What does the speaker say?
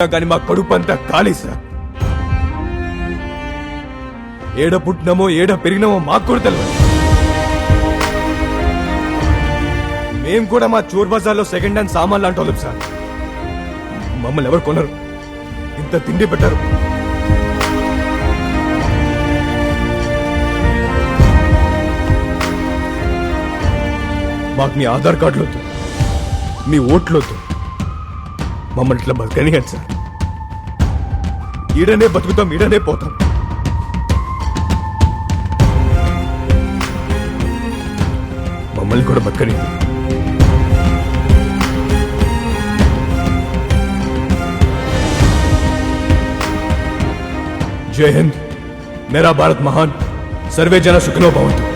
కానీ మా కడుపు అంతా ఖాళీ సార్. ఏడ పుట్టినామో ఏడ పెరిగినామో మాకు కూడా తెలియదు. మేము కూడా మా చోర్ బజార్లో సెకండ్ హ్యాండ్ సామాన్లు అంటోళ్ళం సార్. మమ్మల్ని ఎవరు కొనరు, ఇంత తిండి పెట్టారు. మాకు మీ ఆధార్ కార్డులు వద్దు, మీ ఓట్లు వద్దు, మమ్మల్ని ఇట్లా బతకనియండి సార్. ఈడనే బతుకుతాం, ఈడనే పోతాం. మమ్మల్ని కూడా బతకనియండి. जय हिंद, मेरा भारत महान, सर्वे जन सुखिनो भवन्तु.